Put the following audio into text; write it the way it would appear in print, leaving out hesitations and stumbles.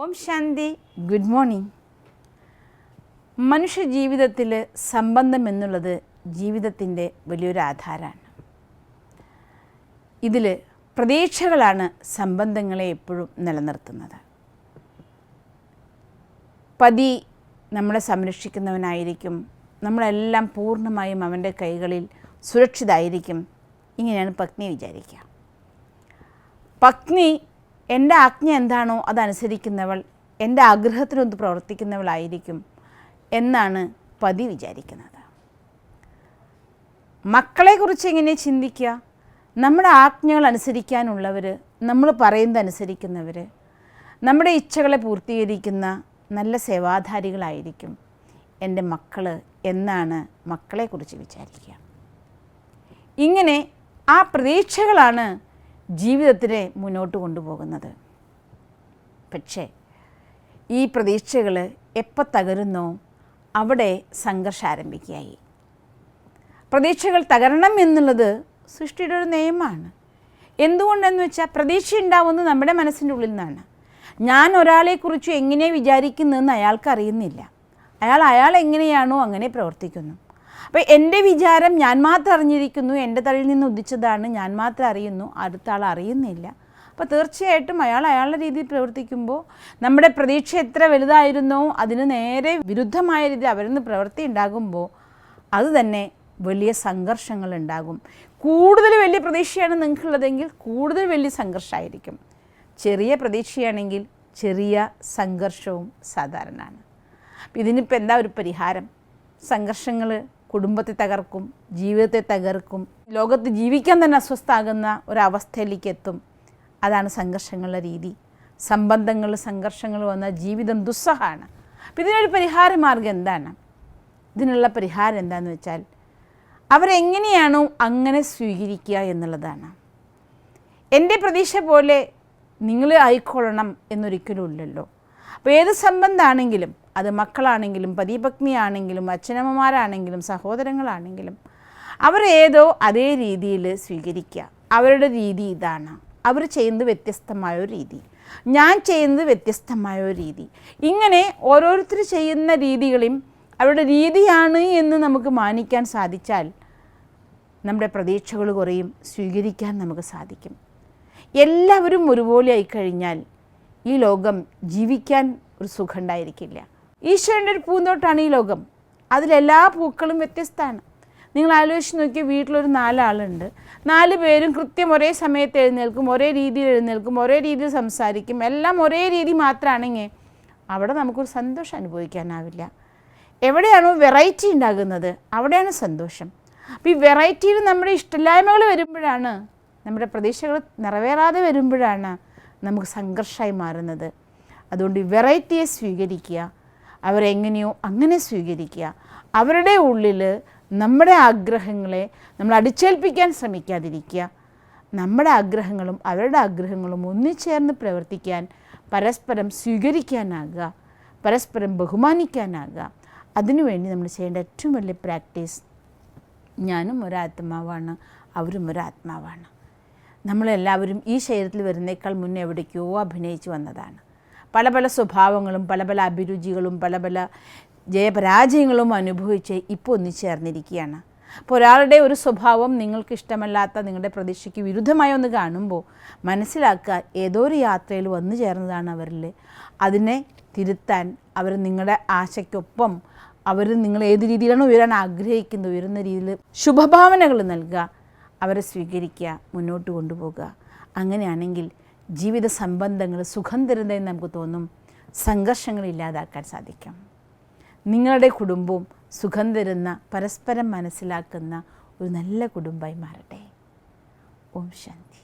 Om Shanti. Good morning. മനുഷ്യ ജീവിതത്തിൽ സംബന്ധം എന്നുള്ളത് ജീവിതത്തിൻ്റെ വലിയൊരു ആധാരമാണ്. ഇതിൽ പ്രതീക്ഷകളാണ് സംബന്ധങ്ങളെ എപ്പോഴും നിലനിർത്തുന്നത്. പതി നമ്മളെ സംരക്ഷിക്കുന്നവനായിരിക്കും, നമ്മളെല്ലാം പൂർണ്ണമായും അവൻ്റെ കൈകളിൽ സുരക്ഷിതമായിരിക്കും. ഇങ്ങനെയാണ് പത്നി വിചാരിക്കുക. പത്നി എൻ്റെ ആജ്ഞ എന്താണോ അതനുസരിക്കുന്നവൾ, എൻ്റെ ആഗ്രഹത്തിനൊത്ത് പ്രവർത്തിക്കുന്നവളായിരിക്കും എന്നാണ് പതി വിചാരിക്കുന്നത്. മക്കളെക്കുറിച്ച് എങ്ങനെ ചിന്തിക്കുക? നമ്മുടെ ആജ്ഞകൾ അനുസരിക്കാനുള്ളവർ, നമ്മൾ പറയുന്നത് അനുസരിക്കുന്നവർ, നമ്മുടെ ഇച്ഛകളെ പൂർത്തീകരിക്കുന്ന നല്ല സേവാധാരികളായിരിക്കും എൻ്റെ മക്കൾ എന്നാണ് മക്കളെക്കുറിച്ച് വിചാരിക്കുക. ഇങ്ങനെ ആ പ്രതീക്ഷകളാണ് ജീവിതത്തിനെ മുന്നോട്ട് കൊണ്ടുപോകുന്നത്. പക്ഷേ ഈ പ്രതീക്ഷകൾ എപ്പോൾ തകരുന്നോ അവിടെ സംഘർഷം ആരംഭിക്കുകയായി. പ്രതീക്ഷകൾ തകരണം എന്നുള്ളത് സൃഷ്ടിയുടെ ഒരു നിയമമാണ്. എന്തുകൊണ്ടെന്ന് വെച്ചാൽ പ്രതീക്ഷ ഉണ്ടാവുന്നത് നമ്മുടെ മനസ്സിൻ്റെ ഉള്ളിൽ നിന്നാണ്. ഞാൻ ഒരാളെക്കുറിച്ച് എങ്ങനെ വിചാരിക്കുന്നതെന്ന് അയാൾക്ക് അറിയുന്നില്ല. അയാൾ എങ്ങനെയാണോ അങ്ങനെ പ്രവർത്തിക്കുന്നു. അപ്പോൾ എൻ്റെ വിചാരം ഞാൻ മാത്രം അറിഞ്ഞിരിക്കുന്നു, എൻ്റെ തലയിൽ നിന്ന് ഉദിച്ചതാണ്, ഞാൻ മാത്രം അറിയുന്നു, അടുത്ത ആൾ അറിയുന്നില്ല. അപ്പോൾ തീർച്ചയായിട്ടും അയാളുടെ രീതിയിൽ പ്രവർത്തിക്കുമ്പോൾ നമ്മുടെ പ്രതീക്ഷ എത്ര വലുതായിരുന്നോ അതിന് നേരെ വിരുദ്ധമായ രീതിയിൽ അവരിൽ നിന്ന് പ്രവൃത്തി ഉണ്ടാകുമ്പോൾ അത് തന്നെ വലിയ സംഘർഷങ്ങൾ ഉണ്ടാകും. കൂടുതൽ വലിയ പ്രതീക്ഷയാണ് നിങ്ങൾക്കുള്ളതെങ്കിൽ കൂടുതൽ വലിയ സംഘർഷമായിരിക്കും. ചെറിയ പ്രതീക്ഷയാണെങ്കിൽ ചെറിയ സംഘർഷവും സാധാരണമാണ്. ഇതിനിപ്പോൾ എന്താ ഒരു പരിഹാരം? സംഘർഷങ്ങൾ കുടുംബത്തെ തകർക്കും, ജീവിതത്തെ തകർക്കും, ലോകത്ത് ജീവിക്കാൻ തന്നെ അസ്വസ്ഥാകുന്ന ഒരവസ്ഥയിലേക്ക് എത്തും. അതാണ് സംഘർഷങ്ങളുടെ രീതി. സംഘർഷങ്ങൾ വന്നാൽ ജീവിതം ദുസ്സഹമാണ്. അപ്പം ഇതിനൊരു പരിഹാര മാർഗം എന്താണ്? ഇതിനുള്ള പരിഹാരം എന്താണെന്ന് വെച്ചാൽ അവരെങ്ങനെയാണോ അങ്ങനെ സ്വീകരിക്കുക എന്നുള്ളതാണ്. എൻ്റെ പ്രതീക്ഷ പോലെ നിങ്ങൾ ആയിക്കൊള്ളണം എന്നൊരിക്കലും ഇല്ലല്ലോ. അപ്പോൾ ഏത് സംബന്ധമാണെങ്കിലും, അത് മക്കളാണെങ്കിലും പതിപത്നിയാണെങ്കിലും അച്ഛനമ്മമാരാണെങ്കിലും സഹോദരങ്ങളാണെങ്കിലും, അവരേതോ അതേ രീതിയിൽ സ്വീകരിക്കുക. അവരുടെ രീതി ഇതാണ്, അവർ ചെയ്യുന്നത് വ്യത്യസ്തമായൊരു രീതി, ഞാൻ ചെയ്യുന്നത് വ്യത്യസ്തമായൊരു രീതി. ഇങ്ങനെ ഓരോരുത്തർ ചെയ്യുന്ന രീതികളും അവരുടെ രീതിയാണ് എന്ന് നമുക്ക് മാനിക്കാൻ സാധിച്ചാൽ നമ്മുടെ പ്രതീക്ഷകൾ കുറയും, സ്വീകരിക്കാൻ നമുക്ക് സാധിക്കും. എല്ലാവരും ഒരുപോലെ ആയിക്കഴിഞ്ഞാൽ ഈ ലോകം ജീവിക്കാൻ ഒരു സുഖം ഉണ്ടായിരിക്കില്ല. ഈശ്വരൻ്റെ ഒരു പൂന്തോട്ടാണ് ഈ ലോകം. അതിലെല്ലാ പൂക്കളും വ്യത്യസ്തമാണ്. നിങ്ങൾ ആലോചിച്ച് നോക്കിയാൽ വീട്ടിലൊരു 4 ആളുണ്ട്. 4 പേരും കൃത്യം ഒരേ സമയത്ത് എഴുന്നേൽക്കും, ഒരേ രീതിയിൽ എഴുന്നേൽക്കും, ഒരേ രീതിയിൽ സംസാരിക്കും, എല്ലാം ഒരേ രീതി മാത്രമാണെങ്കിൽ അവിടെ നമുക്കൊരു സന്തോഷം അനുഭവിക്കാനാവില്ല. എവിടെയാണോ വെറൈറ്റി ഉണ്ടാകുന്നത് അവിടെയാണ് സന്തോഷം. അപ്പോൾ ഈ വെറൈറ്റിയിൽ നമ്മുടെ ഇഷ്ടമില്ലായ്മകൾ വരുമ്പോഴാണ്, നമ്മുടെ പ്രതീക്ഷകൾ നിറവേറാതെ വരുമ്പോഴാണ് നമുക്ക് സംഘർഷമായി മാറുന്നത്. അതുകൊണ്ട് ഈ വെറൈറ്റിയെ സ്വീകരിക്കുക, അവരെങ്ങനെയോ അങ്ങനെ സ്വീകരിക്കുക. അവരുടെ ഉള്ളിൽ നമ്മുടെ ആഗ്രഹങ്ങളെ നമ്മൾ അടിച്ചേൽപ്പിക്കാൻ ശ്രമിക്കാതിരിക്കുക. നമ്മുടെ ആഗ്രഹങ്ങളും അവരുടെ ആഗ്രഹങ്ങളും ഒന്നിച്ചേർന്ന് പ്രവർത്തിക്കാൻ, പരസ്പരം സ്വീകരിക്കാനാകുക, പരസ്പരം ബഹുമാനിക്കാനാകുക. അതിനുവേണ്ടി നമ്മൾ ചെയ്യേണ്ട ഏറ്റവും വലിയ പ്രാക്ടീസ്, ഞാനും ഒരാത്മാവാണ്, അവരും ഒരാത്മാവാണ്. നമ്മളെല്ലാവരും ഈ ശരീരത്തിൽ വരുന്നേക്കാൾ മുന്നേ എവിടേക്കോ അഭിനയിച്ച് വന്നതാണ്. പല പല സ്വഭാവങ്ങളും പല പല അഭിരുചികളും പല പല ജയപരാജയങ്ങളും അനുഭവിച്ച് ഇപ്പോൾ ഒന്നിച്ചേർന്നിരിക്കുകയാണ്. അപ്പോൾ ഒരാളുടെ ഒരു സ്വഭാവം നിങ്ങൾക്ക് ഇഷ്ടമല്ലാത്ത, നിങ്ങളുടെ പ്രതീക്ഷയ്ക്ക് വിരുദ്ധമായി ഒന്ന് കാണുമ്പോൾ മനസ്സിലാക്കുക, ഏതോ ഒരു യാത്രയിൽ വന്നു ചേർന്നതാണ് അവരിൽ. അതിനെ തിരുത്താൻ അവർ നിങ്ങളുടെ ആശയ്ക്കൊപ്പം അവർ നിങ്ങൾ ഏത് രീതിയിലാണ് ഉയരാൻ ആഗ്രഹിക്കുന്നത്, ഉയരുന്ന രീതിയിൽ ശുഭഭാവനകൾ നൽകുക, അവരെ സ്വീകരിക്കുക, മുന്നോട്ട് കൊണ്ടുപോകുക. അങ്ങനെയാണെങ്കിൽ ജീവിത സംബന്ധങ്ങൾ സുഖം തരുന്നതെന്ന് നമുക്ക് തോന്നും, സംഘർഷങ്ങൾ ഇല്ലാതാക്കാൻ സാധിക്കും. നിങ്ങളുടെ കുടുംബവും സുഖം തരുന്ന, പരസ്പരം മനസ്സിലാക്കുന്ന ഒരു നല്ല കുടുംബമായി മാറട്ടെ. ഓം ശാന്തി.